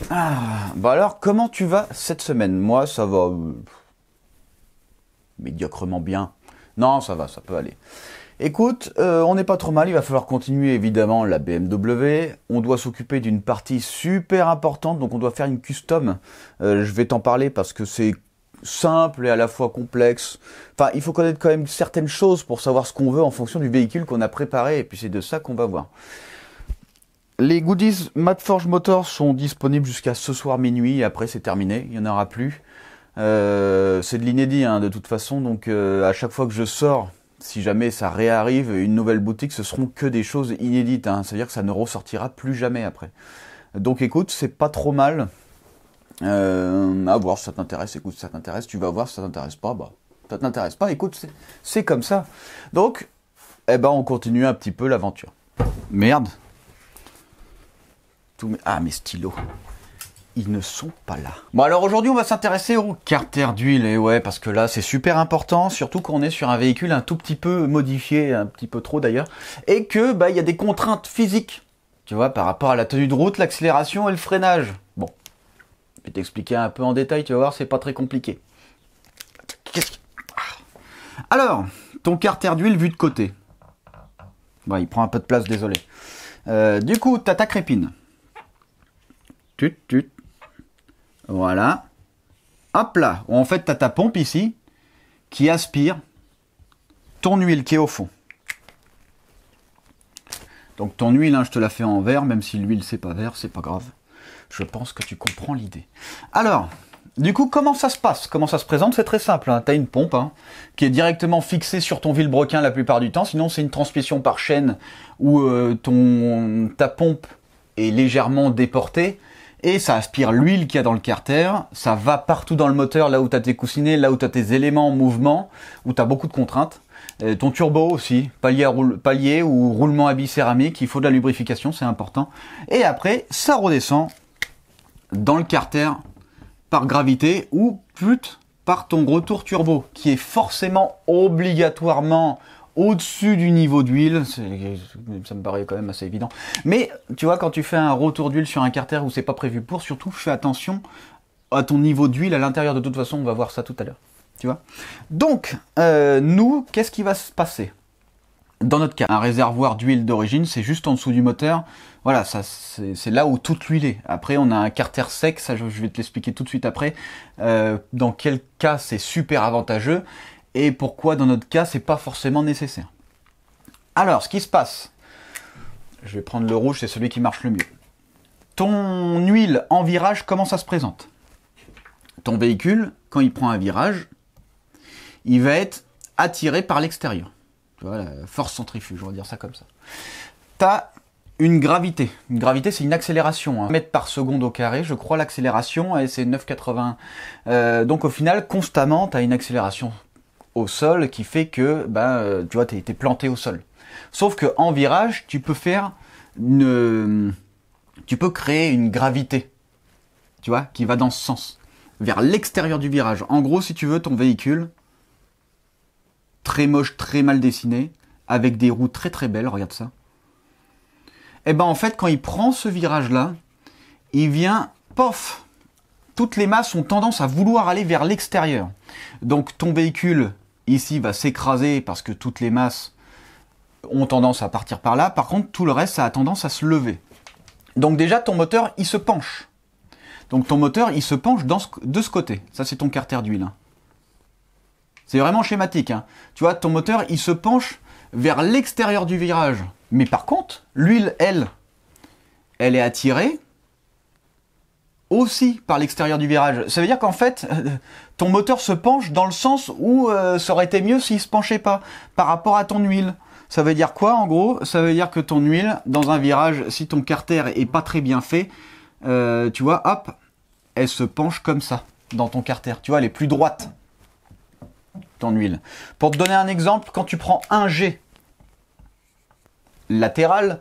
Bah alors, comment tu vas cette semaine? Moi, ça va médiocrement bien. Non, ça va, ça peut aller. Écoute, on n'est pas trop mal, il va falloir continuer évidemment la BMW. On doit s'occuper d'une partie super importante, donc on doit faire une custom. Je vais t'en parler parce que c'est simple et à la fois complexe. Enfin, il faut connaître quand même certaines choses pour savoir ce qu'on veut en fonction du véhicule qu'on a préparé, et puis c'est de ça qu'on va voir. Les goodies Madforge Motors sont disponibles jusqu'à ce soir minuit, et après c'est terminé, il n'y en aura plus. C'est de l'inédit hein, de toute façon, donc à chaque fois que je sors, si jamais ça réarrive, une nouvelle boutique, ce seront que des choses inédites, hein, c'est-à-dire que ça ne ressortira plus jamais après. Donc écoute, c'est pas trop mal. À voir si ça t'intéresse, écoute, si ça t'intéresse, tu vas voir, si ça t'intéresse pas, bah ça t'intéresse pas, écoute, c'est comme ça. Donc, eh ben on continue un petit peu l'aventure. Merde. Ah, mes stylos. Ils ne sont pas là. Bon, alors aujourd'hui, on va s'intéresser au carter d'huile. Et ouais, parce que là, c'est super important, surtout quand on est sur un véhicule un tout petit peu modifié, un petit peu trop d'ailleurs, et que bah il y a des contraintes physiques, tu vois, par rapport à la tenue de route, l'accélération et le freinage. Bon, je vais t'expliquer un peu en détail, tu vas voir, c'est pas très compliqué. Alors, ton carter d'huile vu de côté. Bon, il prend un peu de place, désolé. Du coup, t'as ta crépine. Tut. Voilà. Hop là. En fait, tu as ta pompe ici qui aspire ton huile qui est au fond. Donc ton huile, hein, je te la fais en vert, même si l'huile c'est pas vert, c'est pas grave. Je pense que tu comprends l'idée. Alors, du coup, comment ça se passe? Comment ça se présente? C'est très simple. Hein. Tu as une pompe hein, qui est directement fixée sur ton vilebrequin la plupart du temps. Sinon, c'est une transmission par chaîne où ta pompe est légèrement déportée. Et ça aspire l'huile qu'il y a dans le carter, ça va partout dans le moteur, là où tu as tes coussinets, là où tu as tes éléments en mouvement, où tu as beaucoup de contraintes. Ton turbo aussi, palier ou roulement à bicéramique, il faut de la lubrification, c'est important. Et après, ça redescend dans le carter par gravité ou pute par ton retour turbo, qui est forcément obligatoirement au-dessus du niveau d'huile, ça me paraît quand même assez évident. Mais tu vois, quand tu fais un retour d'huile sur un carter où c'est pas prévu pour, surtout fais attention à ton niveau d'huile à l'intérieur. De toute façon, on va voir ça tout à l'heure. Tu vois. Donc, nous, qu'est-ce qui va se passer? Dans notre cas, un réservoir d'huile d'origine, c'est juste en dessous du moteur. Voilà, ça c'est là où toute l'huile est. Après, on a un carter sec, ça je vais te l'expliquer tout de suite après. Dans quel cas c'est super avantageux. Et pourquoi dans notre cas c'est pas forcément nécessaire. Alors ce qui se passe, je vais prendre le rouge, c'est celui qui marche le mieux. Ton huile en virage, comment ça se présente? Ton véhicule, quand il prend un virage, il va être attiré par l'extérieur. Tu vois, la force centrifuge, on va dire ça comme ça. Tu as une gravité. Une gravité, c'est une accélération. Hein. Mètres par seconde au carré, je crois l'accélération, et c'est 9,80. Donc au final, constamment, tu as une accélération au sol qui fait que tu vois, t'es planté au sol. Sauf que en virage, tu peux créer une gravité, tu vois, qui va dans ce sens, vers l'extérieur du virage. En gros, si tu veux, ton véhicule, très moche, très mal dessiné, avec des roues très très belles, regarde ça. Et ben en fait, quand il prend ce virage-là, il vient, pof, toutes les masses ont tendance à vouloir aller vers l'extérieur. Donc ton véhicule ici va s'écraser parce que toutes les masses ont tendance à partir par là. Par contre, tout le reste, ça a tendance à se lever. Donc déjà, ton moteur, il se penche. Donc ton moteur, il se penche de ce côté. Ça, c'est ton carter d'huile. Hein. C'est vraiment schématique. Hein. Tu vois, ton moteur, il se penche vers l'extérieur du virage. Mais par contre, l'huile, elle est attirée aussi par l'extérieur du virage. Ça veut dire qu'en fait, ton moteur se penche dans le sens où ça aurait été mieux s'il se penchait pas par rapport à ton huile. Ça veut dire quoi en gros? Ça veut dire que ton huile, dans un virage, si ton carter est pas très bien fait, tu vois, hop, elle se penche comme ça dans ton carter. Tu vois, elle est plus droite, ton huile. Pour te donner un exemple, quand tu prends un G latéral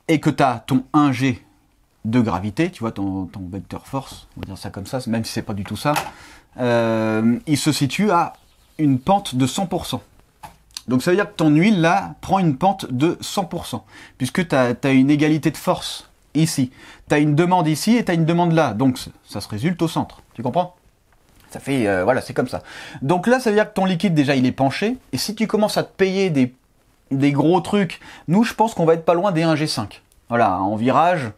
et que tu as ton 1G de gravité, tu vois, ton vecteur force, on va dire ça comme ça, même si c'est pas du tout ça, il se situe à une pente de 100%. Donc ça veut dire que ton huile là prend une pente de 100%, puisque tu as une égalité de force ici. Tu as une demande ici et tu as une demande là. Donc ça se résulte au centre. Tu comprends? Ça fait, voilà, c'est comme ça. Donc là, ça veut dire que ton liquide, déjà, il est penché. Et si tu commences à te payer des gros trucs, nous, je pense qu'on va être pas loin des 1G5. Voilà, en virage,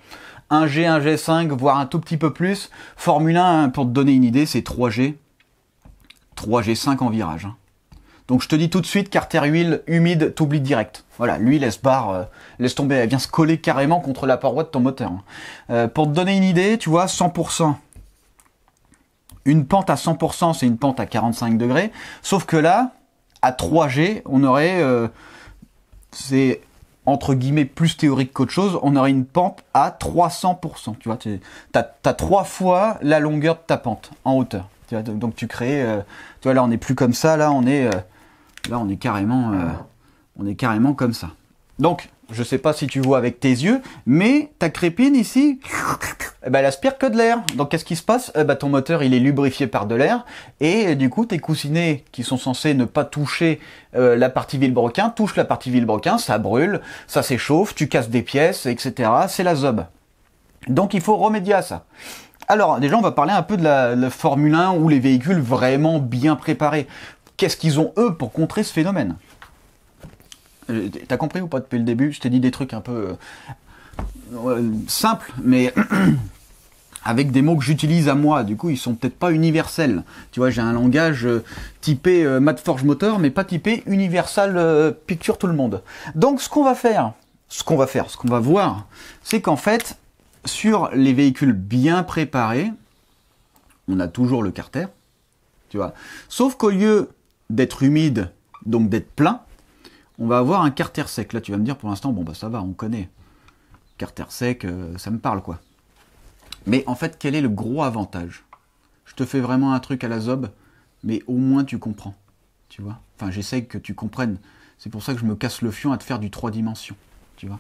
1G, 1G5, voire un tout petit peu plus. Formule 1, pour te donner une idée, c'est 3G. 3G5 en virage. Donc je te dis tout de suite, carter huile humide, t'oublies direct. Voilà, l'huile, elle se barre, laisse tomber, elle vient se coller carrément contre la paroi de ton moteur. Pour te donner une idée, tu vois, 100%. Une pente à 100%, c'est une pente à 45 degrés. Sauf que là, à 3G, on aurait, c'est entre guillemets plus théorique qu'autre chose, on aurait une pente à 300%. Tu vois, t'as 3 fois la longueur de ta pente en hauteur. Tu vois, donc tu crées, tu vois, là on n'est plus comme ça, là on est carrément, comme ça. Donc, je sais pas si tu vois avec tes yeux, mais ta crépine ici, eh ben, elle aspire que de l'air. Donc qu'est-ce qui se passe? Eh ben, ton moteur il est lubrifié par de l'air, et du coup tes coussinets qui sont censés ne pas toucher la partie vilebrequin, touchent la partie vilebrequin, ça brûle, ça s'échauffe, tu casses des pièces, etc. C'est la zob. Donc il faut remédier à ça. Alors déjà on va parler un peu de la Formule 1 ou les véhicules vraiment bien préparés. Qu'est-ce qu'ils ont eux pour contrer ce phénomène? T'as compris ou pas depuis le début? Je t'ai dit des trucs un peu simples, mais avec des mots que j'utilise à moi. Du coup, ils sont peut-être pas universels. Tu vois, j'ai un langage typé Madforge Motor, mais pas typé Universal Picture tout le monde. Donc, ce qu'on va voir, c'est qu'en fait, sur les véhicules bien préparés, on a toujours le carter, tu vois. Sauf qu'au lieu d'être humide, donc d'être plein, on va avoir un carter sec. Là, tu vas me dire, pour l'instant, bon, bah ça va, on connaît. Carter sec, ça me parle, quoi. Mais en fait, quel est le gros avantage? Je te fais vraiment un truc à la zob, mais au moins tu comprends. Tu vois? Enfin, j'essaye que tu comprennes. C'est pour ça que je me casse le fion à te faire du 3 dimensions. Tu vois?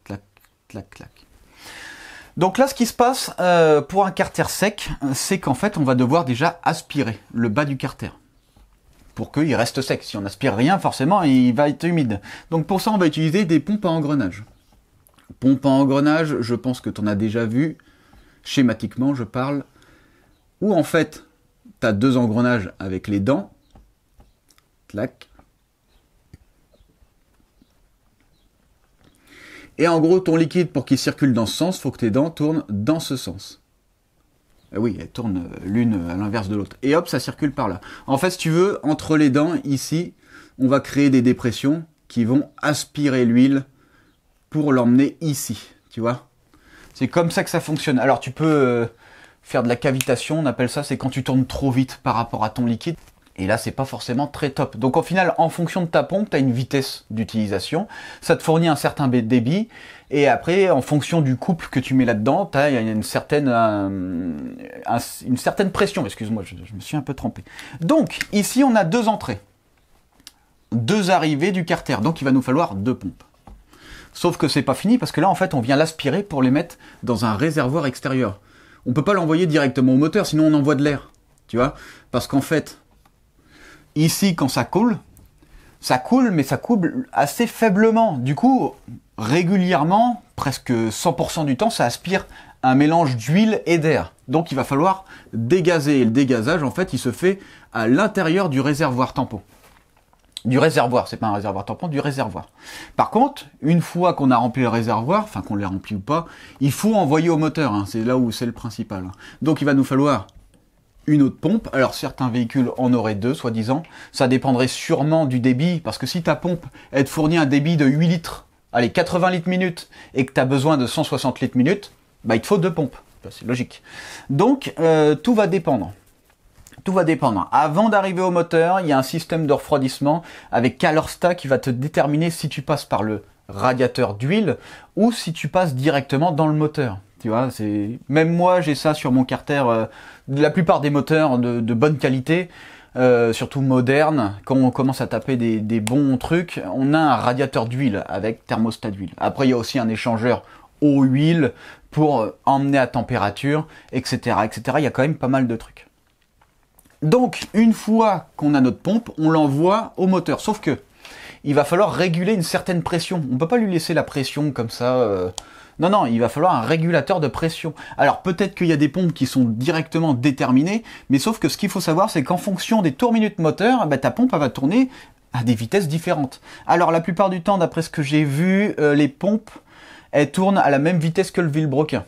Clac, clac, clac. Donc là, ce qui se passe pour un carter sec, c'est qu'en fait, on va devoir déjà aspirer le bas du carter pour qu'il reste sec. Si on n'aspire rien, forcément, il va être humide. Donc pour ça, on va utiliser des pompes à engrenage. Pompes à engrenage, je pense que tu en as déjà vu. Schématiquement, je parle. Où en fait, tu as 2 engrenages avec les dents. Clac. Et en gros, ton liquide, pour qu'il circule dans ce sens, il faut que tes dents tournent dans ce sens. Oui, elles tournent l'une à l'inverse de l'autre. Et hop, ça circule par là. En fait, si tu veux, entre les dents, ici, on va créer des dépressions qui vont aspirer l'huile pour l'emmener ici. Tu vois? C'est comme ça que ça fonctionne. Alors, tu peux faire de la cavitation, on appelle ça, c'est quand tu tournes trop vite par rapport à ton liquide. Et là, c'est pas forcément très top. Donc, au final, en fonction de ta pompe, tu as une vitesse d'utilisation. Ça te fournit un certain débit. Et après, en fonction du couple que tu mets là-dedans, tu as une certaine pression. Excuse-moi, je me suis un peu trompé. Donc, ici, on a 2 entrées. 2 arrivées du carter. Donc, il va nous falloir 2 pompes. Sauf que c'est pas fini parce que là, en fait, on vient l'aspirer pour les mettre dans un réservoir extérieur. On peut pas l'envoyer directement au moteur, sinon on envoie de l'air. Tu vois? Parce qu'en fait, ici, quand ça coule, mais ça coule assez faiblement. Du coup, régulièrement, presque 100% du temps, ça aspire un mélange d'huile et d'air. Donc, il va falloir dégazer. Et le dégazage, en fait, il se fait à l'intérieur du réservoir tampon. Du réservoir, c'est pas un réservoir tampon, du réservoir. Par contre, une fois qu'on a rempli le réservoir, enfin qu'on l'ait rempli ou pas, il faut envoyer au moteur. Hein, c'est là où c'est le principal. Donc, il va nous falloir une autre pompe. Alors certains véhicules en auraient 2, soi-disant. Ça dépendrait sûrement du débit, parce que si ta pompe, elle te fournit un débit de 8 litres, allez, 80 litres minute, et que tu as besoin de 160 litres minute, bah il te faut 2 pompes. C'est logique. Donc, tout va dépendre. Tout va dépendre. Avant d'arriver au moteur, il y a un système de refroidissement avec Calorstat qui va te déterminer si tu passes par le radiateur d'huile ou si tu passes directement dans le moteur. Tu vois, même moi j'ai ça sur mon carter. La plupart des moteurs de bonne qualité, surtout modernes, quand on commence à taper des bons trucs, on a un radiateur d'huile avec thermostat d'huile. Après il y a aussi un échangeur eau-huile pour emmener à température, etc., etc. Il y a quand même pas mal de trucs. Donc une fois qu'on a notre pompe, on l'envoie au moteur. Sauf que il va falloir réguler une certaine pression. On ne peut pas lui laisser la pression comme ça Non, non, il va falloir un régulateur de pression. Alors peut-être qu'il y a des pompes qui sont directement déterminées, mais sauf que ce qu'il faut savoir, c'est qu'en fonction des tours-minutes moteur, ta pompe elle va tourner à des vitesses différentes. Alors la plupart du temps, d'après ce que j'ai vu, les pompes, elles tournent à la même vitesse que le vilebrequin.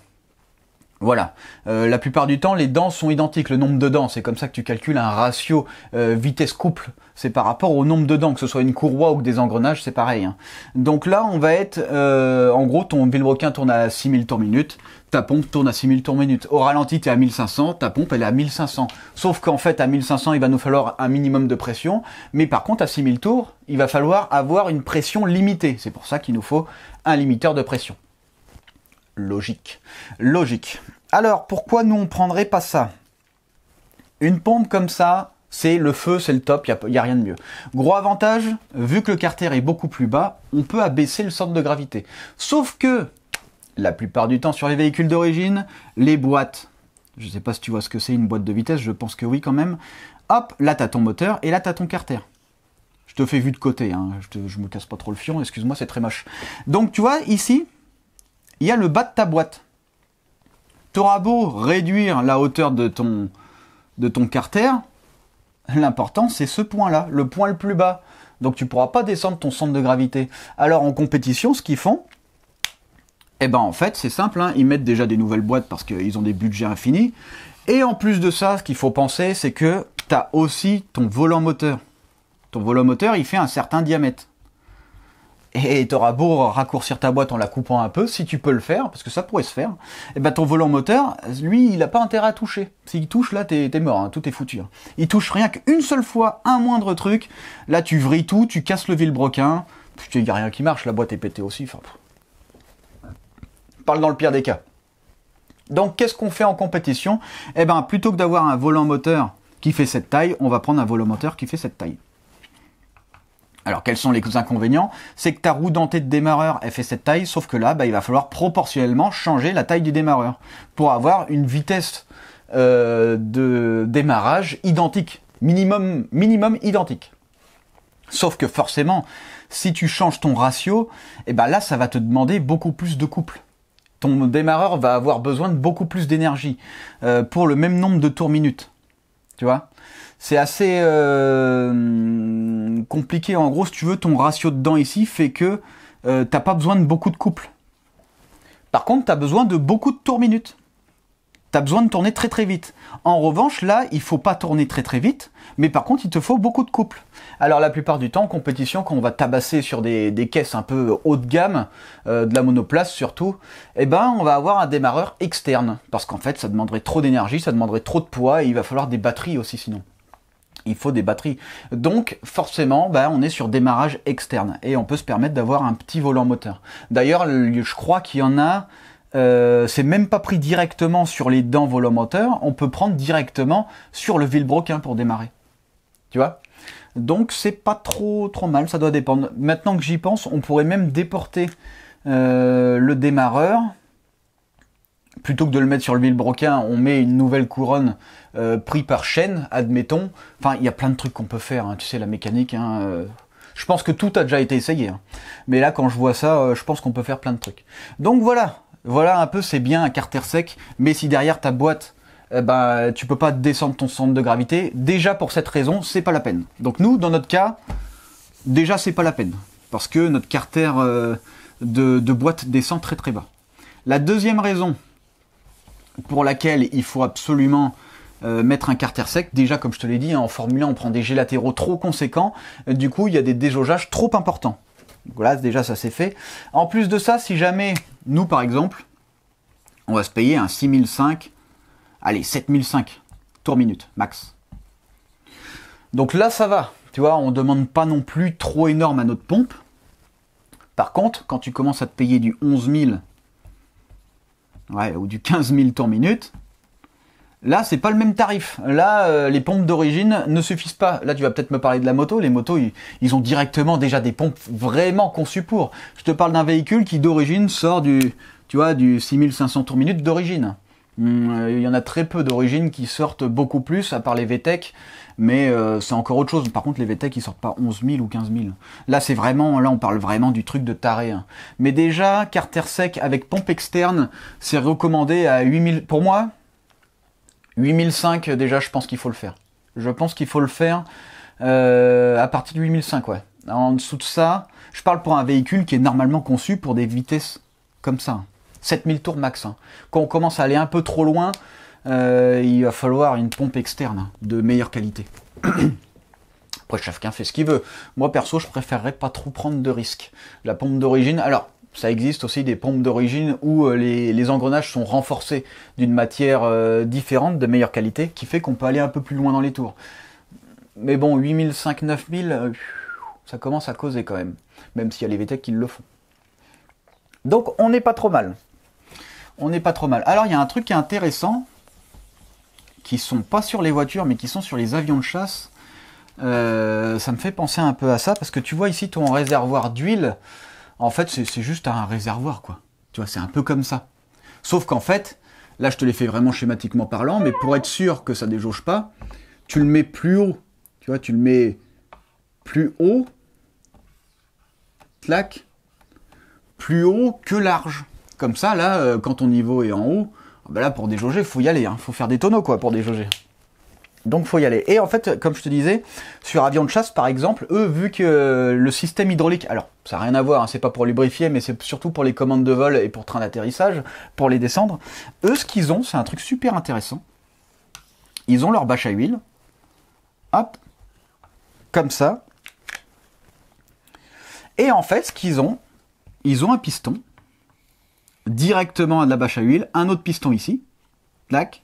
Voilà. La plupart du temps, les dents sont identiques, le nombre de dents. C'est comme ça que tu calcules un ratio vitesse-couple. C'est par rapport au nombre de dents, que ce soit une courroie ou que des engrenages, c'est pareil. Hein. Donc là, on va être... en gros, ton vilebrequin tourne à 6000 tours minute, ta pompe tourne à 6000 tours minute. Au ralenti, tu es à 1500, ta pompe, elle est à 1500. Sauf qu'en fait, à 1500, il va nous falloir un minimum de pression. Mais par contre, à 6000 tours, il va falloir avoir une pression limitée. C'est pour ça qu'il nous faut un limiteur de pression. Logique. Logique. Alors, pourquoi nous, on prendrait pas ça? Une pompe comme ça, c'est le feu, c'est le top, il n'y a rien de mieux. Gros avantage, vu que le carter est beaucoup plus bas, on peut abaisser le centre de gravité. Sauf que, la plupart du temps sur les véhicules d'origine, les boîtes, je ne sais pas si tu vois ce que c'est une boîte de vitesse, je pense que oui quand même, hop, là tu as ton moteur et là tu as ton carter. Je te fais vue de côté, hein. Je me casse pas trop le fion, excuse-moi, c'est très moche. Donc tu vois, ici, il y a le bas de ta boîte. Tu auras beau réduire la hauteur de ton carter, l'important c'est ce point-là, le point le plus bas. Donc tu ne pourras pas descendre ton centre de gravité. Alors en compétition, ce qu'ils font, en fait c'est simple, hein, ils mettent déjà des nouvelles boîtes parce qu'ils ont des budgets infinis. Et en plus de ça, ce qu'il faut penser, c'est que tu as aussi ton volant moteur. Ton volant moteur, il fait un certain diamètre. Et tu auras beau raccourcir ta boîte en la coupant un peu, si tu peux le faire, parce que ça pourrait se faire, ton volant moteur, lui, il n'a pas intérêt à toucher. S'il touche, là, t'es mort, hein, tout est foutu. Hein. Il touche rien qu'une seule fois, un moindre truc, là, tu vrilles tout, tu casses le vilebrequin, il n'y a rien qui marche, la boîte est pétée aussi. Enfin, parle dans le pire des cas. Donc, qu'est-ce qu'on fait en compétition? Plutôt que d'avoir un volant moteur qui fait cette taille, on va prendre un volant moteur qui fait cette taille. Alors, quels sont les inconvénients? C'est que ta roue dentée de démarreur, elle fait cette taille, sauf que là, il va falloir proportionnellement changer la taille du démarreur pour avoir une vitesse de démarrage identique, minimum identique. Sauf que forcément, si tu changes ton ratio, là, ça va te demander beaucoup plus de couple. Ton démarreur va avoir besoin de beaucoup plus d'énergie pour le même nombre de tours minute. Tu vois? C'est assez compliqué. En gros, si tu veux, ton ratio de dents ici fait que t'as pas besoin de beaucoup de couple. Par contre, tu as besoin de beaucoup de tours minute. Tu as besoin de tourner très très vite. En revanche, là, il faut pas tourner très très vite, mais par contre, il te faut beaucoup de couple. Alors, la plupart du temps, en compétition, quand on va tabasser sur des caisses un peu haut de gamme, de la monoplace surtout, on va avoir un démarreur externe. Parce qu'en fait, ça demanderait trop d'énergie, ça demanderait trop de poids, et il va falloir des batteries aussi sinon. Il faut des batteries. Donc, forcément, on est sur démarrage externe. Et on peut se permettre d'avoir un petit volant moteur. D'ailleurs, je crois qu'il y en a... c'est même pas pris directement sur les dents volant moteur. On peut prendre directement sur le vilebrequin pour démarrer. Tu vois? Donc, c'est pas trop mal. Ça doit dépendre. Maintenant que j'y pense, on pourrait même déporter le démarreur. Plutôt que de le mettre sur le vilebrequin, on met une nouvelle couronne pris par chaîne, admettons. Enfin, il y a plein de trucs qu'on peut faire, hein. Tu sais, la mécanique. Je pense que tout a déjà été essayé. Hein. Mais là, quand je vois ça, je pense qu'on peut faire plein de trucs. Donc voilà. Voilà un peu, c'est bien un carter sec. Mais si derrière ta boîte, tu peux pas descendre ton centre de gravité, déjà pour cette raison, c'est pas la peine. Donc nous, dans notre cas, déjà c'est pas la peine. Parce que notre carter de boîte descend très très bas. La deuxième raison pour laquelle il faut absolument mettre un carter sec, déjà comme je te l'ai dit, hein, en Formule 1 on prend des jets latéraux trop conséquents, du coup il y a des déjaugeages trop importants. Voilà, déjà ça c'est fait. En plus de ça, si jamais, nous par exemple, on va se payer un 6005, allez 7005 tours minute, max. Donc là ça va, tu vois, on ne demande pas non plus trop énorme à notre pompe. Par contre, quand tu commences à te payer du 11 000, ou du 15 000 tours minute, là, c'est pas le même tarif. Là, les pompes d'origine ne suffisent pas. Là, tu vas peut-être me parler de la moto. Les motos, ils ont directement déjà des pompes vraiment conçues pour. Je te parle d'un véhicule qui, d'origine, sort du 6500 tours minute d'origine. Il y en a très peu d'origines qui sortent beaucoup plus, à part les VTEC, mais c'est encore autre chose. Par contre, les VTEC, ils sortent pas 11 000 ou 15 000. Là, c'est vraiment, là, on parle vraiment du truc de taré. Hein. Mais déjà, carter sec avec pompe externe, c'est recommandé à 8000. Pour moi, 8005, déjà, je pense qu'il faut le faire. Je pense qu'il faut le faire à partir de 8005, ouais. En dessous de ça, je parle pour un véhicule qui est normalement conçu pour des vitesses comme ça. 7000 tours max. Hein. Quand on commence à aller un peu trop loin, il va falloir une pompe externe hein, de meilleure qualité. Après, chacun fait ce qu'il veut. Moi, perso, je préférerais pas trop prendre de risques. La pompe d'origine, alors, ça existe aussi des pompes d'origine où les engrenages sont renforcés d'une matière différente, de meilleure qualité, qui fait qu'on peut aller un peu plus loin dans les tours. Mais bon, 8005, 9000, ça commence à causer quand même s'il y a les VTEC qui le font. Donc, on n'est pas trop mal. On n'est pas trop mal. Alors, il y a un truc qui est intéressant, qui sont pas sur les voitures, mais qui sont sur les avions de chasse. Ça me fait penser un peu à ça, parce que tu vois ici ton réservoir d'huile, en fait, c'est juste un réservoir, quoi. Tu vois, c'est un peu comme ça. Sauf qu'en fait, là, je te l'ai fait vraiment schématiquement parlant, mais pour être sûr que ça déjauge pas, tu le mets plus haut. Tu vois, tu le mets plus haut, clac, plus haut que large. Comme ça, là, quand ton niveau est en haut, ben là, pour déjauger, il faut y aller. Hein. Faut faire des tonneaux, quoi, pour déjauger. Donc, faut y aller. Et en fait, comme je te disais, sur avion de chasse, par exemple, eux, vu que le système hydraulique... Alors, ça n'a rien à voir, hein, c'est pas pour lubrifier, mais c'est surtout pour les commandes de vol et pour train d'atterrissage, pour les descendre. Eux, ce qu'ils ont, c'est un truc super intéressant. Ils ont leur bâche à huile. Hop. Comme ça. Et en fait, ce qu'ils ont, ils ont un piston directement à de la bâche à huile, un autre piston ici, tac,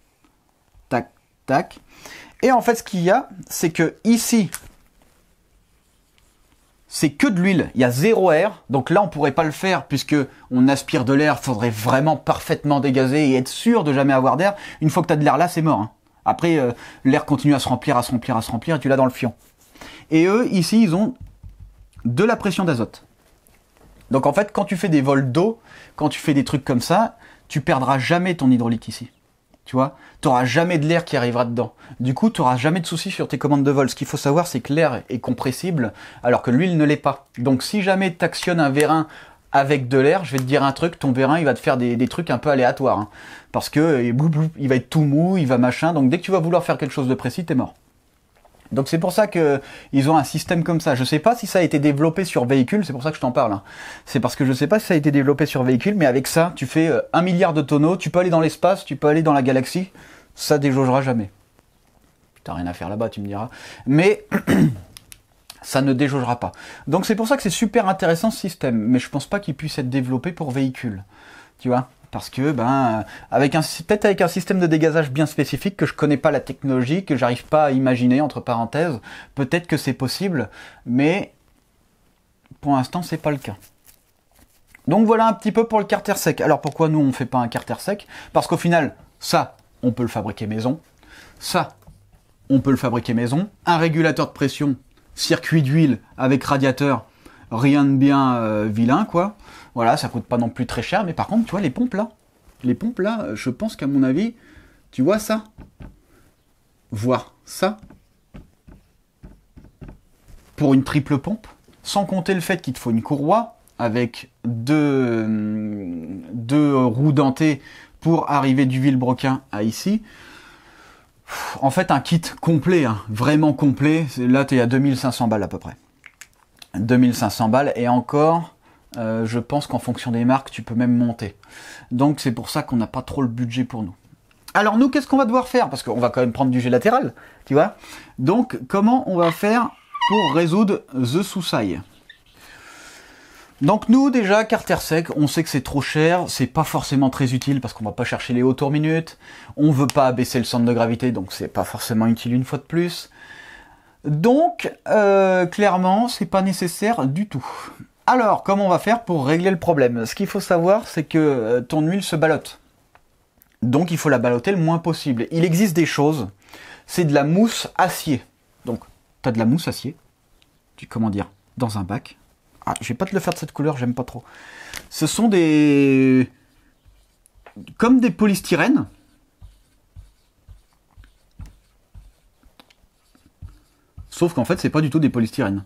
tac, tac. Et en fait, ce qu'il y a, c'est que ici, c'est que de l'huile, il y a zéro air, donc là, on pourrait pas le faire, puisque on aspire de l'air, il faudrait vraiment parfaitement dégazer et être sûr de jamais avoir d'air. Une fois que tu as de l'air là, c'est mort. Hein. Après, l'air continue à se remplir, à se remplir, à se remplir, et tu l'as dans le fion. Et eux, ici, ils ont de la pression d'azote. Donc en fait, quand tu fais des vols d'eau, quand tu fais des trucs comme ça, tu perdras jamais ton hydraulique ici. Tu vois, tu n'auras jamais de l'air qui arrivera dedans. Du coup, tu n'auras jamais de soucis sur tes commandes de vol. Ce qu'il faut savoir, c'est que l'air est compressible, alors que l'huile ne l'est pas. Donc si jamais tu actionnes un vérin avec de l'air, je vais te dire un truc, ton vérin, il va te faire des trucs un peu aléatoires. Hein, parce que il va être tout mou, il va machin. Donc dès que tu vas vouloir faire quelque chose de précis, t'es mort. Donc c'est pour ça qu'ils ont un système comme ça. Je sais pas si ça a été développé sur véhicule, c'est pour ça que je t'en parle. Hein. C'est parce que je sais pas si ça a été développé sur véhicule, mais avec ça, tu fais 1 milliard de tonneaux, tu peux aller dans l'espace, tu peux aller dans la galaxie, ça déjaugera jamais. T'as rien à faire là-bas, tu me diras. Mais ça ne déjaugera pas. Donc c'est pour ça que c'est super intéressant ce système, mais je pense pas qu'il puisse être développé pour véhicule. Tu vois ? Parce que, peut-être avec un système de dégazage bien spécifique, que je connais pas la technologie, que j'arrive pas à imaginer, entre parenthèses, peut-être que c'est possible, mais pour l'instant, c'est pas le cas. Donc voilà un petit peu pour le carter sec. Alors pourquoi nous, on fait pas un carter sec? Parce qu'au final, ça, on peut le fabriquer maison. Ça, on peut le fabriquer maison. Un régulateur de pression, circuit d'huile avec radiateur, rien de bien vilain, quoi. Voilà, ça coûte pas non plus très cher, mais par contre, tu vois, les pompes là, je pense qu'à mon avis, tu vois ça, voir ça, pour une triple pompe, sans compter le fait qu'il te faut une courroie avec deux roues dentées pour arriver du Villebrequin à ici. En fait, un kit complet, hein, vraiment complet, là, tu es à 2500 balles à peu près. 2500 balles, et encore... je pense qu'en fonction des marques, tu peux même monter. Donc c'est pour ça qu'on n'a pas trop le budget pour nous. Alors nous, qu'est-ce qu'on va devoir faire? Parce qu'on va quand même prendre du jet latéral, tu vois. Donc comment on va faire pour résoudre the souci? Donc nous, déjà, carter sec, on sait que c'est trop cher, c'est pas forcément très utile parce qu'on va pas chercher les hauts tours minutes, on veut pas abaisser le centre de gravité, donc c'est pas forcément utile une fois de plus. Donc, clairement, c'est pas nécessaire du tout. Alors, comment on va faire pour régler le problème? Ce qu'il faut savoir, c'est que ton huile se ballotte. Donc, il faut la ballotter le moins possible. Il existe des choses, c'est de la mousse acier. Donc, tu as de la mousse acier, comment dire, dans un bac. Ah, je vais pas te le faire de cette couleur, j'aime pas trop. Ce sont comme des polystyrènes, Sauf qu'en fait, c'est pas du tout des polystyrènes.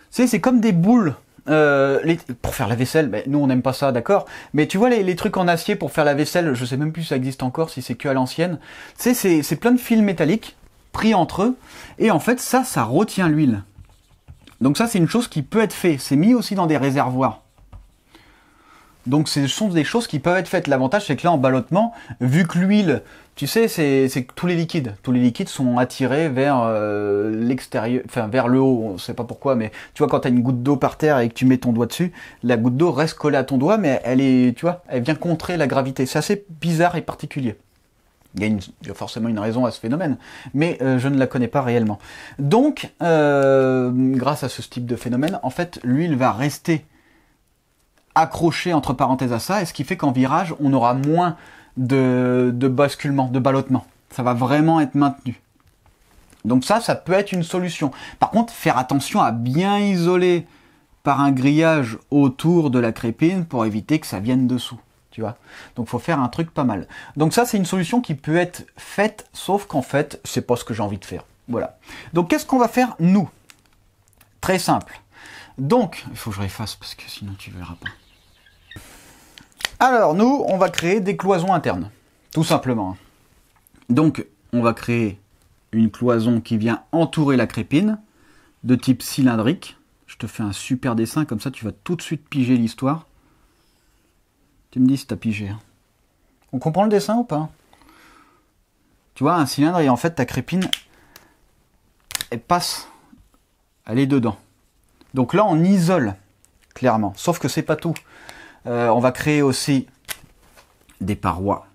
C'est comme des boules. Pour faire la vaisselle, ben, nous on n'aime pas ça, d'accord. Mais tu vois les trucs en acier pour faire la vaisselle, je sais même plus si ça existe encore, si c'est que à l'ancienne. C'est plein de fils métalliques pris entre eux. Et en fait, ça retient l'huile. Donc ça, c'est une chose qui peut être faite. C'est mis aussi dans des réservoirs. Donc ce sont des choses qui peuvent être faites. L'avantage, c'est que là, en ballottement, vu que l'huile, tu sais, c'est tous les liquides. Tous les liquides sont attirés vers l'extérieur, enfin vers le haut. On ne sait pas pourquoi, mais tu vois, quand tu as une goutte d'eau par terre et que tu mets ton doigt dessus, la goutte d'eau reste collée à ton doigt, mais elle est, tu vois, elle vient contrer la gravité. C'est assez bizarre et particulier. Il y a forcément une raison à ce phénomène, mais je ne la connais pas réellement. Donc, grâce à ce type de phénomène, en fait, l'huile va rester accrochée entre parenthèses à ça, et ce qui fait qu'en virage, on aura moins de basculement, de ballottement. Ça va vraiment être maintenu. Donc ça peut être une solution. Par contre, faire attention à bien isoler par un grillage autour de la crépine pour éviter que ça vienne dessous. Tu vois. Donc faut faire un truc pas mal. Donc ça, c'est une solution qui peut être faite, sauf qu'en fait, c'est pas ce que j'ai envie de faire. Voilà. Donc qu'est-ce qu'on va faire, nous? Très simple. Donc, il faut que je réefface parce que sinon tu verras pas. Alors, nous, on va créer des cloisons internes. Tout simplement. Donc, on va créer une cloison qui vient entourer la crépine, de type cylindrique. Je te fais un super dessin, comme ça tu vas tout de suite piger l'histoire. Tu me dis si tu as pigé. On comprend le dessin ou pas? Tu vois, un cylindre, et en fait, ta crépine, elle passe, elle est dedans. Donc là, on isole, clairement. Sauf que c'est pas tout. On va créer aussi des parois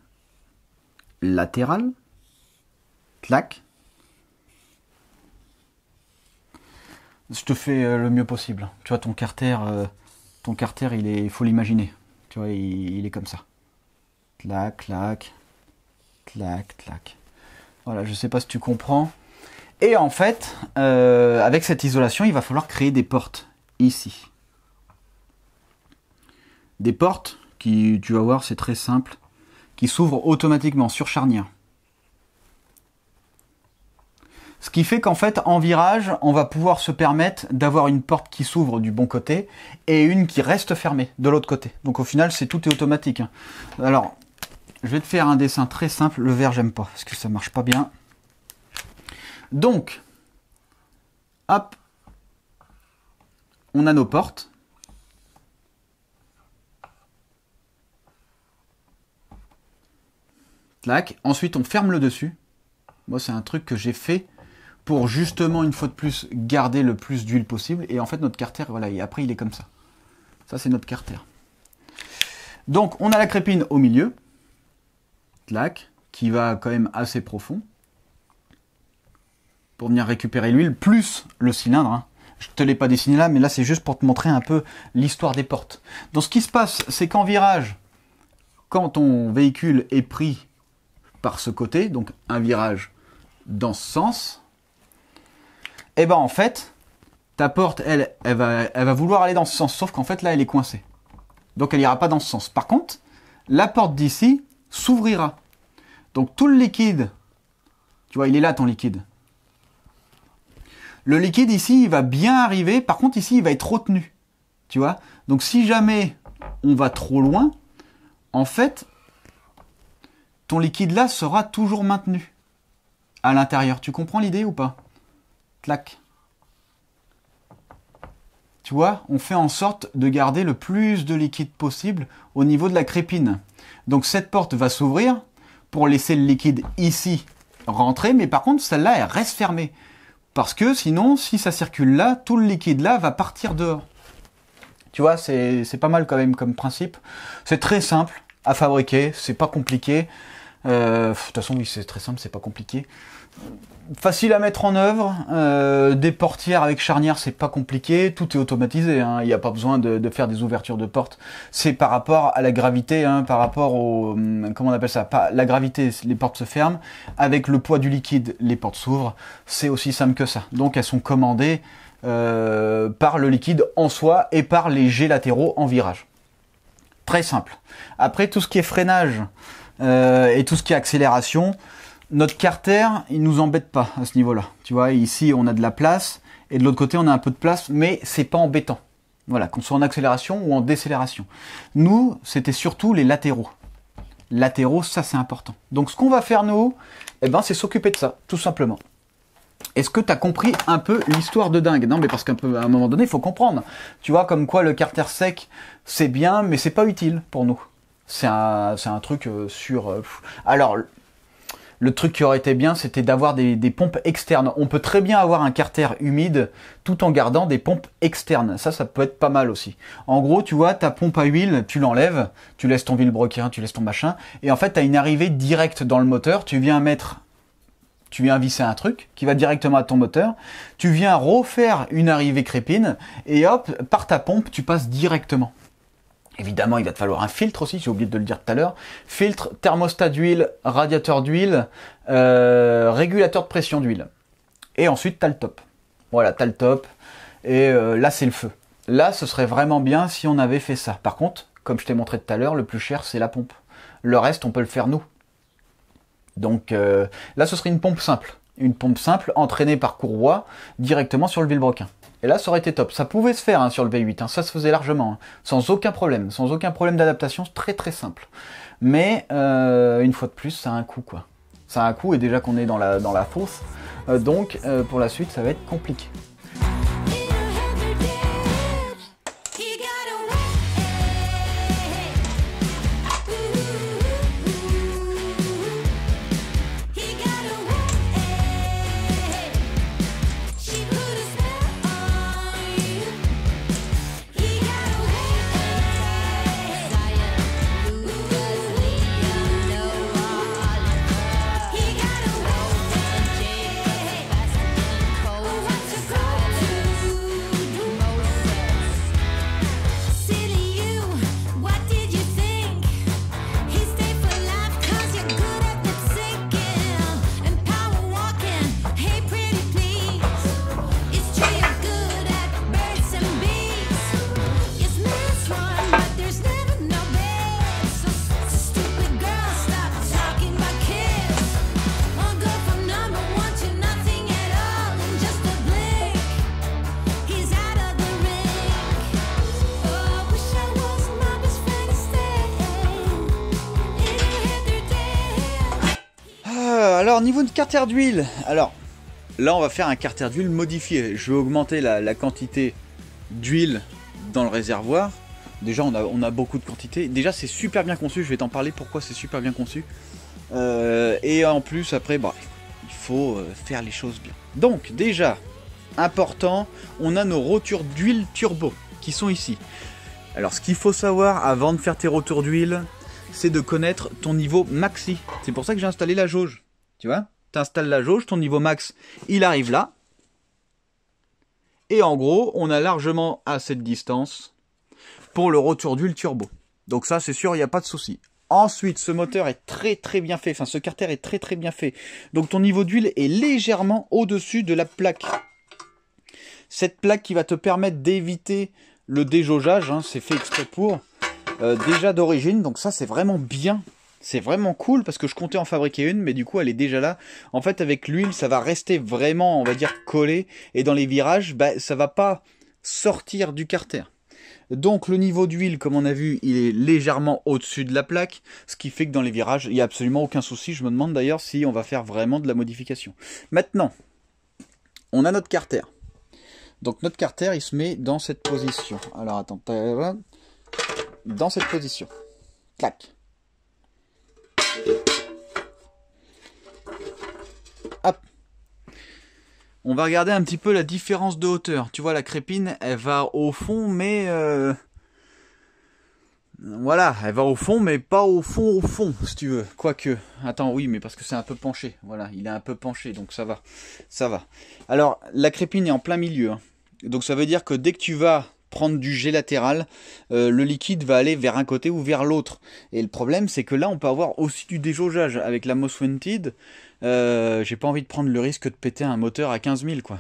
latérales. Clac. Je te fais le mieux possible. Tu vois, ton carter, il faut l'imaginer. Tu vois, il est comme ça. Clac, clac, clac, clac. Voilà, je sais pas si tu comprends. Et en fait, avec cette isolation, il va falloir créer des portes ici. Des portes qui, tu vas voir, c'est très simple, qui s'ouvrent automatiquement sur charnière. Ce qui fait qu'en fait, en virage, on va pouvoir se permettre d'avoir une porte qui s'ouvre du bon côté et une qui reste fermée de l'autre côté. Donc au final, tout est automatique. Alors, je vais te faire un dessin très simple. Le vert, j'aime pas parce que ça marche pas bien. Donc, hop, on a nos portes. Clac. Ensuite, on ferme le dessus. Moi, c'est un truc que j'ai fait pour justement, une fois de plus, garder le plus d'huile possible. Et en fait, notre carter, voilà, et après, il est comme ça. Ça, c'est notre carter. Donc, on a la crépine au milieu. Clac. Qui va quand même assez profond. Pour venir récupérer l'huile, plus le cylindre. Hein. Je ne te l'ai pas dessiné là, mais là, c'est juste pour te montrer un peu l'histoire des portes. Donc, ce qui se passe, c'est qu'en virage, quand ton véhicule est pris par ce côté, donc un virage dans ce sens, et ben en fait, ta porte, elle va vouloir aller dans ce sens, sauf qu'en fait là, elle est coincée. Donc elle ira pas dans ce sens. Par contre, la porte d'ici s'ouvrira. Donc tout le liquide, tu vois, il est là ton liquide. Le liquide ici, il va bien arriver. Par contre ici, il va être retenu. Tu vois. Donc si jamais on va trop loin, en fait, ton liquide là sera toujours maintenu à l'intérieur. Tu comprends l'idée ou pas? Clac. Tu vois, on fait en sorte de garder le plus de liquide possible au niveau de la crépine. Donc cette porte va s'ouvrir pour laisser le liquide ici rentrer, mais par contre celle-là elle reste fermée. Parce que sinon, si ça circule là, tout le liquide là va partir dehors. Tu vois, c'est pas mal quand même comme principe. C'est très simple à fabriquer, c'est pas compliqué. De toute façon, oui, c'est très simple, c'est pas compliqué. Facile à mettre en œuvre. Des portières avec charnière, c'est pas compliqué. Tout est automatisé. Hein. Il n'y a pas besoin de faire des ouvertures de portes. C'est par rapport à la gravité, hein, par rapport au... Comment on appelle ça? La gravité, les portes se ferment. Avec le poids du liquide, les portes s'ouvrent. C'est aussi simple que ça. Donc elles sont commandées par le liquide en soi et par les jets latéraux en virage. Très simple. Après, tout ce qui est freinage et tout ce qui est accélération, notre carter, il nous embête pas à ce niveau-là. Tu vois, ici, on a de la place, et de l'autre côté, on a un peu de place, mais c'est pas embêtant. Voilà, qu'on soit en accélération ou en décélération. Nous, c'était surtout les latéraux. Latéraux, ça c'est important. Donc ce qu'on va faire nous, eh ben, c'est s'occuper de ça, tout simplement. Est-ce que tu as compris un peu l'histoire de dingue? Non, mais parce qu'à un moment donné, il faut comprendre. Tu vois, comme quoi le carter sec, c'est bien, mais c'est pas utile pour nous. C'est un truc sur... Alors, le truc qui aurait été bien, c'était d'avoir des pompes externes. On peut très bien avoir un carter humide tout en gardant des pompes externes. Ça peut être pas mal aussi. En gros, tu vois, ta pompe à huile, tu l'enlèves, tu laisses ton vilebrequin, tu laisses ton machin, et en fait, tu as une arrivée directe dans le moteur. Tu viens visser un truc qui va directement à ton moteur. Tu viens refaire une arrivée crépine, et hop, par ta pompe, tu passes directement. Évidemment, il va te falloir un filtre aussi, j'ai oublié de le dire tout à l'heure. Filtre, thermostat d'huile, radiateur d'huile, régulateur de pression d'huile. Et ensuite, tu as le top. Voilà, tu as le top. Et là, c'est le feu. Là, ce serait vraiment bien si on avait fait ça. Par contre, comme je t'ai montré tout à l'heure, le plus cher, c'est la pompe. Le reste, on peut le faire nous. Donc là, ce serait une pompe simple. Une pompe simple entraînée par courroie directement sur le vilebrequin. Et là, ça aurait été top. Ça pouvait se faire sur le V8, ça se faisait largement, sans aucun problème d'adaptation, très très simple. Mais une fois de plus, ça a un coût quoi. Ça a un coût et déjà qu'on est dans la fosse, donc pour la suite, ça va être compliqué. Alors niveau de carter d'huile, alors là on va faire un carter d'huile modifié. Je vais augmenter la quantité d'huile dans le réservoir. Déjà on a beaucoup de quantité. Déjà c'est super bien conçu, je vais t'en parler pourquoi c'est super bien conçu. Et en plus après bah, il faut faire les choses bien. Donc déjà, important, on a nos rotures d'huile turbo qui sont ici. Alors ce qu'il faut savoir avant de faire tes retours d'huile, c'est de connaître ton niveau maxi. C'est pour ça que j'ai installé la jauge. Tu vois, tu installes la jauge, ton niveau max, il arrive là. Et en gros, on a largement assez de distance pour le retour d'huile turbo. Donc ça, c'est sûr, il n'y a pas de souci. Ensuite, ce moteur est très très bien fait. Enfin, ce carter est très très bien fait. Donc ton niveau d'huile est légèrement au-dessus de la plaque. Cette plaque qui va te permettre d'éviter le déjaugeage, hein, c'est fait exprès pour. Déjà d'origine, donc ça c'est vraiment bien. C'est vraiment cool parce que je comptais en fabriquer une, mais du coup elle est déjà là. En fait avec l'huile ça va rester vraiment, on va dire, collé. Et dans les virages, bah, ça va pas sortir du carter. Donc le niveau d'huile, comme on a vu, il est légèrement au-dessus de la plaque. Ce qui fait que dans les virages, il n'y a absolument aucun souci. Je me demande d'ailleurs si on va faire vraiment de la modification. Maintenant, on a notre carter. Donc notre carter, il se met dans cette position. Alors attends, dans cette position. Clac. Hop. On va regarder un petit peu la différence de hauteur. Tu vois, la crépine, elle va au fond, mais... Voilà, elle va au fond, mais pas au fond, si tu veux. Quoique. Attends, oui, mais parce que c'est un peu penché. Voilà, il est un peu penché, donc ça va. Ça va. Alors, la crépine est en plein milieu. Hein. Donc ça veut dire que dès que tu vas prendre du jet latéral, le liquide va aller vers un côté ou vers l'autre. Et le problème, c'est que là, on peut avoir aussi du déjaugeage. Avec la Most Wanted, j'ai pas envie de prendre le risque de péter un moteur à 15 000, quoi.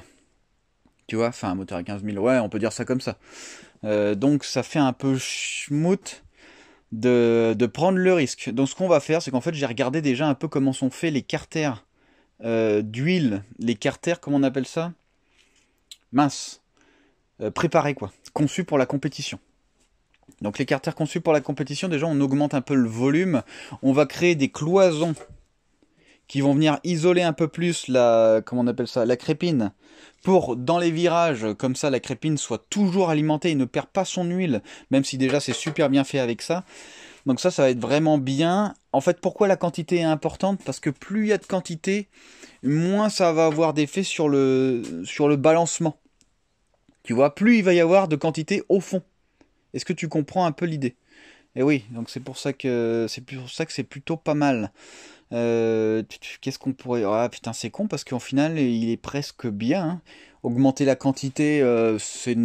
Tu vois, enfin, un moteur à 15 000, ouais, on peut dire ça comme ça. Donc, ça fait un peu schmout. de prendre le risque. Donc ce qu'on va faire, c'est qu'en fait j'ai regardé déjà un peu comment sont faits les carters d'huile, les carters, comment on appelle ça? Mince, préparés quoi, conçus pour la compétition. Donc les carters conçus pour la compétition, déjà on augmente un peu le volume, on va créer des cloisons qui vont venir isoler un peu plus la, comment on appelle ça, la crépine, pour dans les virages, comme ça la crépine soit toujours alimentée et ne perd pas son huile, même si déjà c'est super bien fait avec ça. Donc ça va être vraiment bien. En fait, pourquoi la quantité est importante? Parce que plus il y a de quantité, moins ça va avoir d'effet sur le balancement. Tu vois, plus il va y avoir de quantité au fond. Est-ce que tu comprends un peu l'idée? Et oui, donc c'est pour ça que c'est plutôt pas mal. Qu'est-ce qu'on pourrait... Ah putain, c'est con parce qu'en final, il est presque bien. Hein. Augmenter la quantité, c'est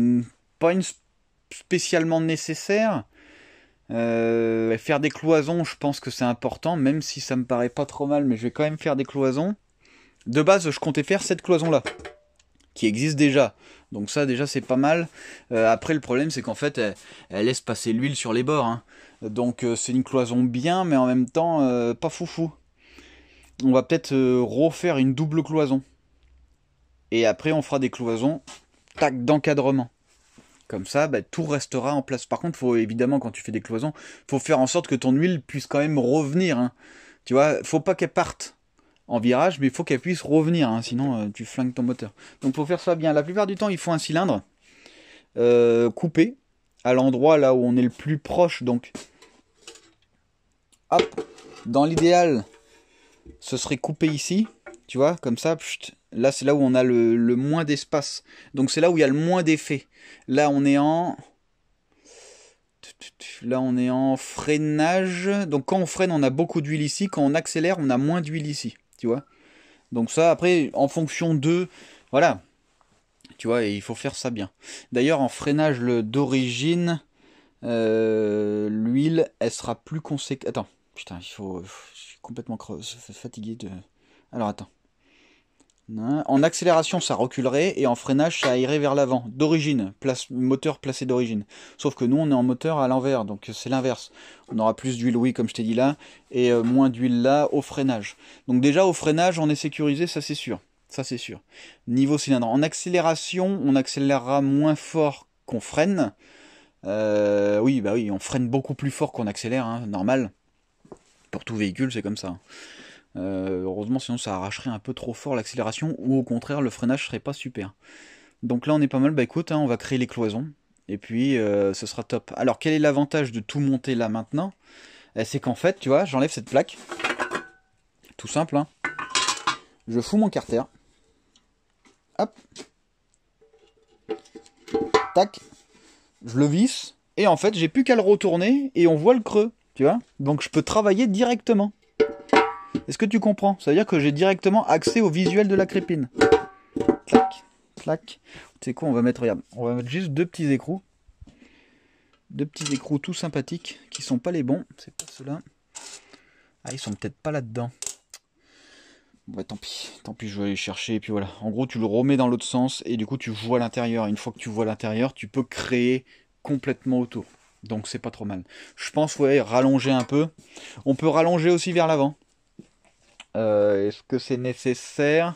pas spécialement nécessaire. Faire des cloisons, je pense que c'est important, même si ça me paraît pas trop mal, mais je vais quand même faire des cloisons. De base, je comptais faire cette cloison-là, qui existe déjà. Donc ça, déjà, c'est pas mal. Après, le problème, c'est qu'en fait, elle laisse passer l'huile sur les bords. Hein. Donc c'est une cloison bien, mais en même temps, pas foufou. On va peut-être refaire une double cloison. Et après, on fera des cloisons tac d'encadrement. Comme ça, bah, tout restera en place. Par contre, faut évidemment, quand tu fais des cloisons, faut faire en sorte que ton huile puisse quand même revenir. Hein. Tu vois, faut pas qu'elle parte en virage, mais il faut qu'elle puisse revenir. Hein, sinon, tu flingues ton moteur. Donc, faut faire ça bien. La plupart du temps, il faut un cylindre coupé à l'endroit là où on est le plus proche. Donc, hop, dans l'idéal, ce serait coupé ici, tu vois, comme ça, pchut, là c'est là où on a le moins d'espace, donc c'est là où il y a le moins d'effet. Là on est en freinage, donc quand on freine on a beaucoup d'huile ici, quand on accélère on a moins d'huile ici, tu vois. Donc ça après en fonction de, voilà, tu vois, et il faut faire ça bien. D'ailleurs en freinage d'origine, l'huile elle sera plus conséquente. Attends, putain, je suis complètement fatigué de... Alors attends. En accélération, ça reculerait et en freinage, ça irait vers l'avant. D'origine, moteur placé d'origine. Sauf que nous, on est en moteur à l'envers, donc c'est l'inverse. On aura plus d'huile, oui, comme je t'ai dit là, et moins d'huile là au freinage. Donc déjà, au freinage, on est sécurisé, ça c'est sûr. Ça c'est sûr. Niveau cylindre. En accélération, on accélérera moins fort qu'on freine. Oui, bah oui, on freine beaucoup plus fort qu'on accélère, hein, normal. Pour tout véhicule, c'est comme ça. Heureusement, sinon ça arracherait un peu trop fort l'accélération, ou au contraire, le freinage serait pas super. Donc là, on est pas mal. Bah écoute, hein, on va créer les cloisons, et puis ce sera top. Alors, quel est l'avantage de tout monter là maintenant? C'est qu'en fait, tu vois, j'enlève cette plaque. Tout simple, hein. Je fous mon carter. Hop. Tac. Je le visse. Et en fait, j'ai plus qu'à le retourner, et on voit le creux, tu vois. Donc je peux travailler directement. Est-ce que tu comprends? Ça veut dire que j'ai directement accès au visuel de la crépine. Clac, clac. Tu sais quoi, on va mettre, regarde, on va mettre juste deux petits écrous. Deux petits écrous tout sympathiques, qui sont pas les bons. C'est pas ceux-là. Ah, ils sont peut-être pas là-dedans. Bon, bah, tant pis, je vais aller chercher, et puis voilà. En gros, tu le remets dans l'autre sens, et du coup, tu vois l'intérieur. Une fois que tu vois l'intérieur, tu peux créer complètement autour. Donc, c'est pas trop mal. Je pense, ouais, rallonger un peu. On peut rallonger aussi vers l'avant. Est-ce que c'est nécessaire?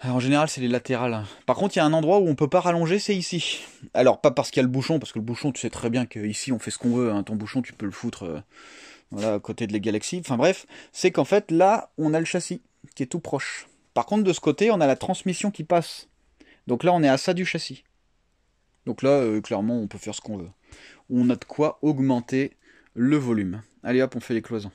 En général, c'est les latérales. Par contre, il y a un endroit où on peut pas rallonger, c'est ici. Alors, pas parce qu'il y a le bouchon, parce que le bouchon, tu sais très bien qu'ici, on fait ce qu'on veut. Hein. Ton bouchon, tu peux le foutre voilà, à côté de les galaxies. Enfin bref, c'est qu'en fait, là, on a le châssis qui est tout proche. Par contre, de ce côté, on a la transmission qui passe. Donc là, on est à ça du châssis. Donc là, clairement, on peut faire ce qu'on veut. On a de quoi augmenter le volume. Allez hop, on fait les cloisons.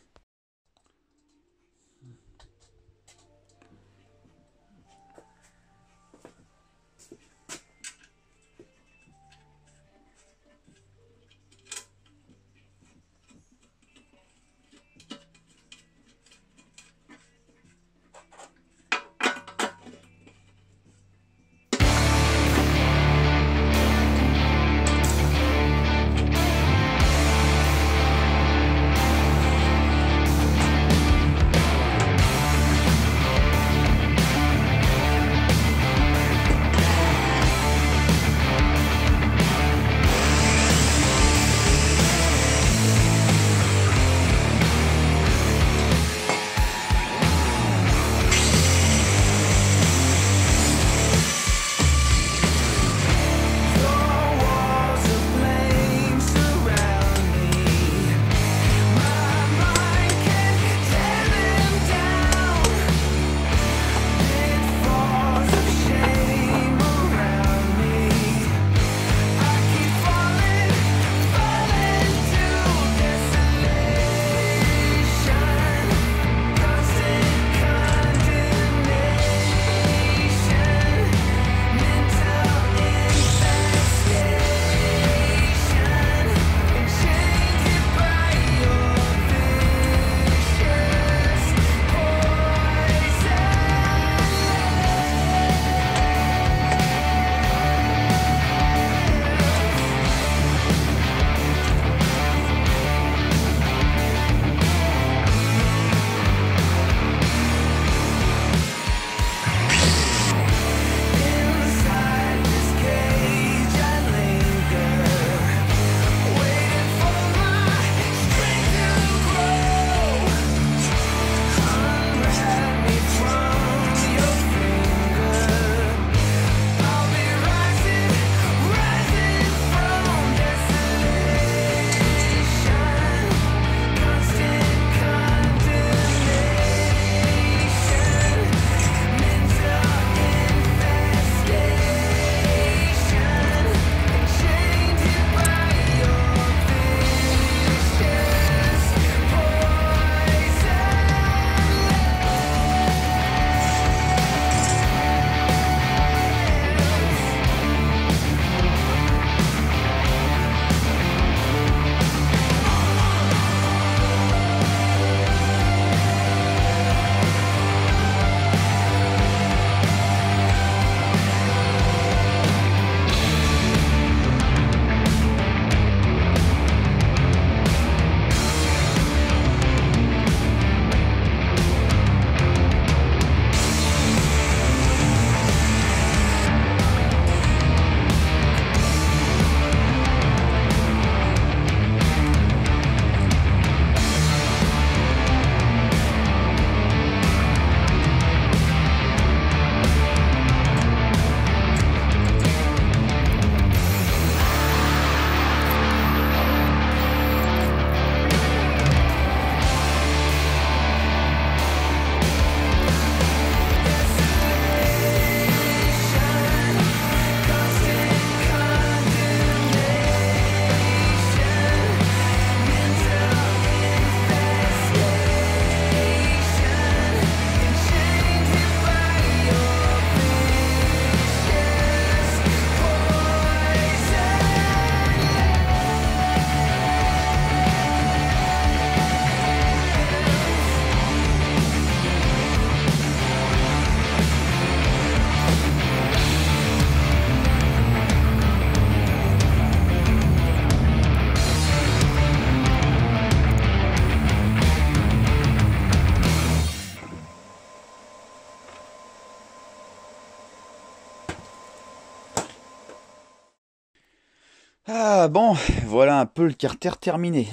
Ah bon, voilà un peu le carter terminé.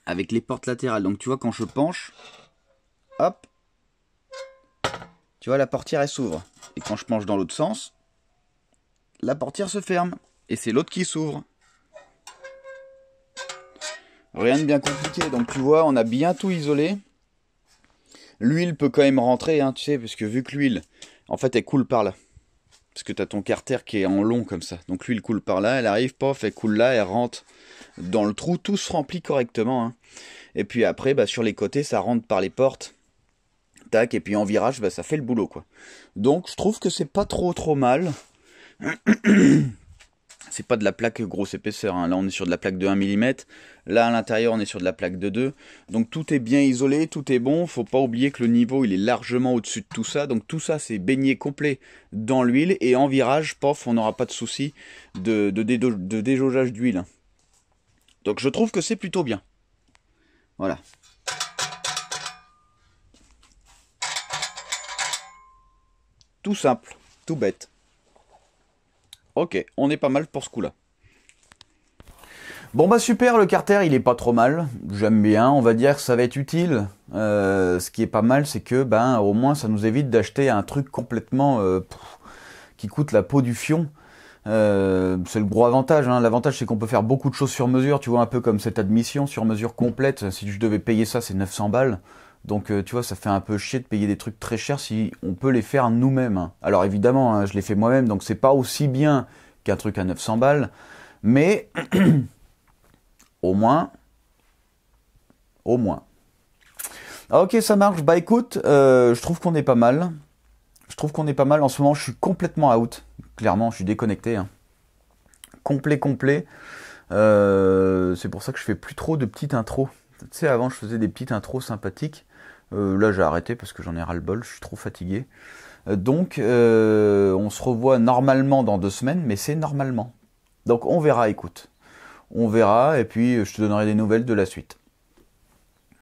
Avec les portes latérales. Donc tu vois, quand je penche, hop, tu vois, la portière elle s'ouvre. Et quand je penche dans l'autre sens, la portière se ferme. Et c'est l'autre qui s'ouvre. Rien de bien compliqué. Donc tu vois, on a bien tout isolé. L'huile peut quand même rentrer, hein, tu sais, parce que vu que l'huile, en fait, elle coule par là. Parce que tu as ton carter qui est en long comme ça. Donc l'huile coule par là, elle arrive, pof, elle coule là, elle rentre dans le trou, tout se remplit correctement. Hein. Et puis après, bah, sur les côtés, ça rentre par les portes. Tac, et puis en virage, bah, ça fait le boulot, quoi. Donc je trouve que c'est pas trop mal. C'est pas de la plaque grosse épaisseur, hein. Là on est sur de la plaque de 1 mm, là à l'intérieur on est sur de la plaque de 2, donc tout est bien isolé, tout est bon, faut pas oublier que le niveau il est largement au-dessus de tout ça, donc tout ça c'est baigné complet dans l'huile, et en virage, pof, on n'aura pas de souci de déjaugeage d'huile. Donc je trouve que c'est plutôt bien. Voilà. Tout simple, tout bête. Ok, on est pas mal pour ce coup-là. Bon bah super, le carter il est pas trop mal, j'aime bien, on va dire que ça va être utile. Ce qui est pas mal c'est que ben au moins ça nous évite d'acheter un truc complètement qui coûte la peau du fion. C'est le gros avantage, hein. L'avantage c'est qu'on peut faire beaucoup de choses sur mesure, tu vois, un peu comme cette admission sur mesure complète. Si je devais payer ça c'est 900 balles. Donc tu vois, ça fait un peu chier de payer des trucs très chers si on peut les faire nous-mêmes. Hein. Alors évidemment, hein, je les fais moi-même, donc c'est pas aussi bien qu'un truc à 900 balles, mais au moins, au moins. Ah, ok, ça marche. Bah écoute, je trouve qu'on est pas mal. Je trouve qu'on est pas mal. En ce moment, je suis complètement out. Clairement, je suis déconnecté. Hein. Complet. C'est pour ça que je fais plus trop de petites intros. Tu sais, avant, je faisais des petites intros sympathiques. Là, j'ai arrêté parce que j'en ai ras-le-bol. Je suis trop fatigué. Donc, on se revoit normalement dans 2 semaines, mais c'est normalement. Donc, on verra, écoute. On verra, et puis je te donnerai des nouvelles de la suite.